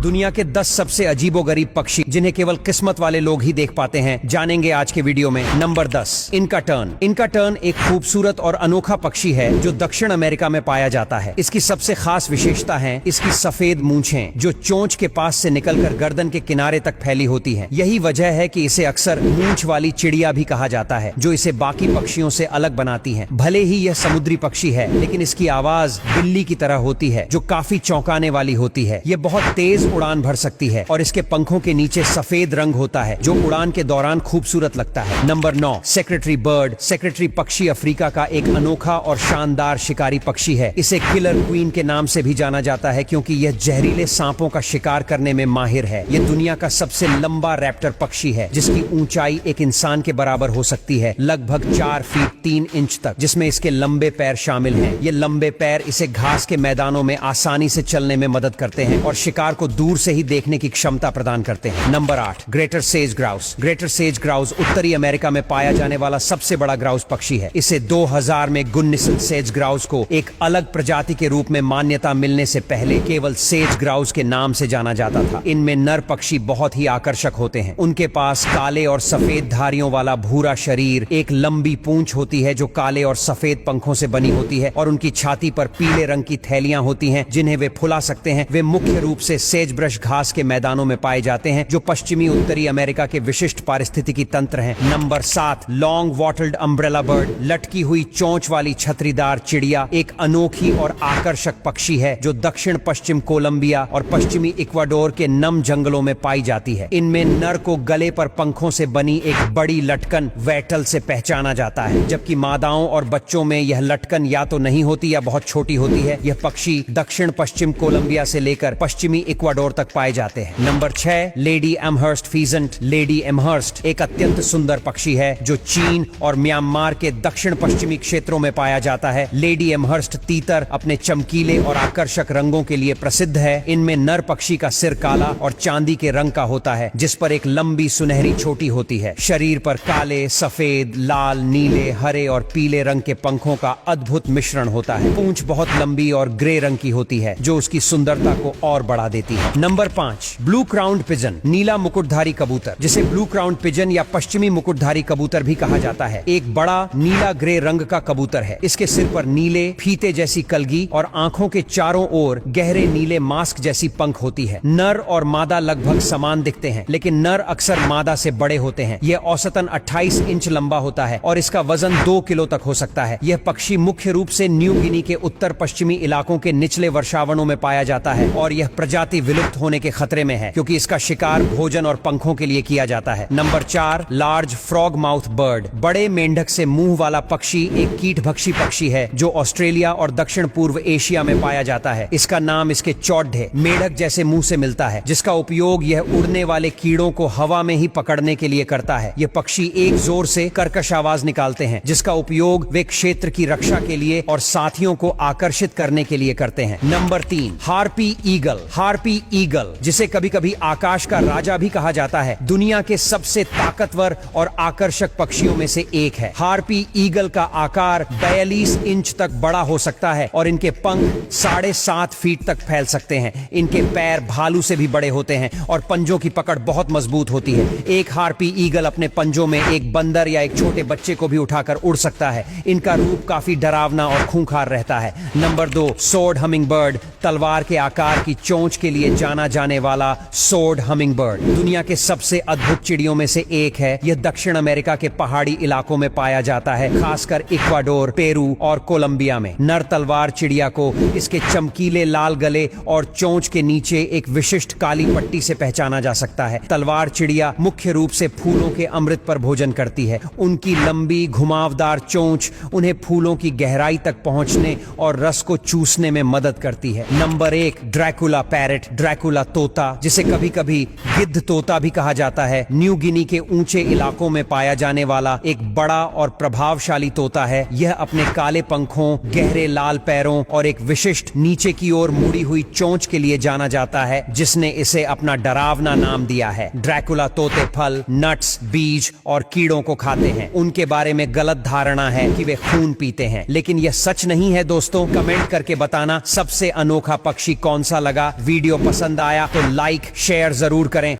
दुनिया के 10 सबसे अजीबोगरीब पक्षी जिन्हें केवल किस्मत वाले लोग ही देख पाते हैं, जानेंगे आज के वीडियो में। नंबर 10, इनका टर्न। इनका टर्न एक खूबसूरत और अनोखा पक्षी है जो दक्षिण अमेरिका में पाया जाता है। इसकी सबसे खास विशेषता है इसकी सफेद मूंछें जो चोंच के पास से निकलकर गर्दन के किनारे तक फैली होती हैं। यही वजह है कि इसे अक्सर मूंछ वाली चिड़िया भी कहा जाता है, जो इसे बाकी पक्षियों से अलग बनाती है। भले ही यह समुद्री पक्षी है, लेकिन इसकी आवाज बिल्ली की तरह होती है जो काफी चौंकाने वाली होती है। यह बहुत तेज उड़ान भर सकती है और इसके पंखों के नीचे सफेद रंग होता है जो उड़ान के दौरान खूबसूरत लगता है। Number 9, secretary bird. सेक्रेटरी पक्षी अफ्रीका का एक अनोखा और शानदार शिकारी पक्षी है। इसे किलर क्वीन के नाम से भी जाना जाता है क्योंकि यह जहरीले सांपों का शिकार करने में माहिर है। यह दुनिया का सबसे लंबा रैप्टर पक्षी है जिसकी ऊंचाई एक इंसान के बराबर हो सकती है, लगभग 4 फीट 3 इंच तक, जिसमें इसके लंबे पैर शामिल हैं। ये लंबे पैर इसे घास के मैदानों में आसानी से चलने में मदद करते हैं और शिकार को दूर से ही देखने की क्षमता प्रदान करते हैं। Number 8, greater says grouse. Greater says grouse उत्तरी अमेरिका में पाया जाने वाला सबसे बड़ा ग्राउस पक्षी है। इसे 2000 में गुन्निसन सेज ग्राउस को एक अलग प्रजाति के रूप में मान्यता मिलने से पहले केवल सेज ग्राउस के नाम से जाना जाता था। इनमें नर पक्षी बहुत ही आकर्षक होते हैं। उनके पास काले और सफेद धारियों वाला भूरा शरीर, एक लंबी पूंछ होती है जो काले और सफेद पंखों से बनी होती है और उनकी छाती पर पीले रंग की थैलियां होती हैं जिन्हें वे फुला सकते हैं। वे मुख्य रूप से सेज ब्रश घास के मैदानों में पाए जाते हैं जो पश्चिमी उत्तरी अमेरिका के विशिष्ट पारिस्थितिकी तंत्र हैं। Number 7, long wattled umbrella bird. लटकी हुई चोंच वाली छतरीदार चिड़िया एक अनोखी और आकर्षक पक्षी है जो दक्षिण पश्चिम कोलंबिया और पश्चिमी इक्वाडोर के नम जंगलों में पाई जाती है। इनमें नर को गले पर पंखों से बनी एक बड़ी लटकन वैटल से पहचाना जाता है, जबकि मादाओं और बच्चों में यह लटकन या तो नहीं होती या बहुत छोटी होती है। यह पक्षी दक्षिण पश्चिम कोलंबिया से लेकर पश्चिमी इक्वाडोर तक पाए जाते हैं। Number 6, lady Amherst peasant. Lady Amherst एक अत्यंत सुंदर पक्षी है जो चीन और म्यांमार के दक्षिण पश्चिमी क्षेत्रों में पाया जाता है। लेडी एमहर्स्ट तीतर अपने चमकीले और आकर्षक रंगों के लिए प्रसिद्ध है। इनमें नर पक्षी का सिर काला और चांदी के रंग का होता है जिस पर एक लंबी सुनहरी चोटी होती है। शरीर पर काले, सफेद, लाल, नीले, हरे और पीले रंग के पंखों का अद्भुत मिश्रण होता है। पूंछ बहुत लंबी और ग्रे रंग की होती है जो उसकी सुंदरता को और बढ़ा देती है। Number 5, blue crowned pigeon. नीला मुकुटधारी कबूतर, जिसे ब्लू क्राउन्ड पिजन या पश्चिमी मुकुटधारी कबूतर भी कहा जाता है, एक बड़ा नीला ग्रे रंग का कबूतर है। इसके सिर पर नीले फीते जैसी कलगी और आंखों के चारों ओर गहरे नीले मास्क जैसी पंख होती है। नर और मादा लगभग समान दिखते हैं, लेकिन नर अक्सर मादा से बड़े होते हैं। यह औसतन 28 इंच लंबा होता है और इसका वजन 2 किलो तक हो सकता है। यह पक्षी मुख्य रूप से न्यू गिनी के उत्तर पश्चिमी इलाकों के निचले वर्षावनों में पाया जाता है और यह प्रजाति विलुप्त होने के खतरे में है क्योंकि इसका शिकार भोजन और पंखों के लिए किया जाता है। Number 4, large frog mouth bird. बड़े मेंढक से मुंह वाला पक्षी एक कीटभक्षी पक्षी है जो ऑस्ट्रेलिया और दक्षिण पूर्व एशिया में पाया जाता है। इसका नाम इसके चौढ़े मेढक जैसे मुंह से मिलता है, जिसका उपयोग यह उड़ने वाले कीड़ों को हवा में ही पकड़ने के लिए करता है। यह पक्षी एक जोर से कर्कश आवाज निकालते हैं जिसका उपयोग वे क्षेत्र की रक्षा के लिए और साथियों को आकर्षित करने के लिए करते हैं। Number 3, harpy eagle. Harpy eagle, जिसे कभी कभी आकाश का राजा भी कहा जाता है, दुनिया के सबसे ताकतवर और आकर्षक पक्षियों में से एक है। हार्पी ईगल का आकार 42 इंच तक बड़ा हो सकता है और इनके पंख 7.5 फीट तक फैल सकते हैं। इनके पैर भालू से भी बड़े होते हैं और पंजों की पकड़ बहुत मजबूत होती है। एक हार्पी ईगल अपने पंजों में एक बंदर या एक छोटे बच्चे को भी उठाकर उड़ सकता है। इनका रूप काफी डरावना और खूंखार रहता है। Number 2, sword humming bird. तलवार के आकार की चोंच के लिए जाना जाने वाला सोर्ड हमिंग बर्ड दुनिया के सबसे अद्भुत चिड़ियों में से एक है। यह दक्षिण अमेरिका के पहाड़ी इलाकों में पाया जाता है, खासकर इक्वाडोर, पेरू और कोलंबिया में। नर तलवार चिड़िया को इसके चमकीले लाल गले और चोंच के नीचे एक विशिष्ट काली पट्टी से पहचाना जा सकता है। तलवार चिड़िया मुख्य रूप से फूलों के अमृत पर भोजन करती है। उनकी लंबी घुमावदार चोंच उन्हें फूलों की गहराई तक पहुंचने और रस को चूसने में मदद करती है। Number 1, Dracula parrot. ड्रैकुला तोता, जिसे कभी कभी गिद्ध तोता भी कहा जाता है, न्यू गिनी के ऊंचे इलाकों में पाया जाने वाला एक बड़ा और प्रभावशाली तोता है। यह अपने काले पंखों, गहरे लाल पैरों और एक विशिष्ट नीचे की ओर मुड़ी हुई चोंच के लिए जाना जाता है, जिसने इसे अपना डरावना नाम दिया है। ड्रैकुला तोते फल, नट्स, बीज और कीड़ों को खाते हैं। उनके बारे में गलत धारणा है कि वे खून पीते हैं, लेकिन यह सच नहीं है दोस्तों। कमेंट करके बताना सबसे अनोखा पक्षी कौन सा लगा। वीडियो पसंद आया तो लाइक शेयर जरूर करें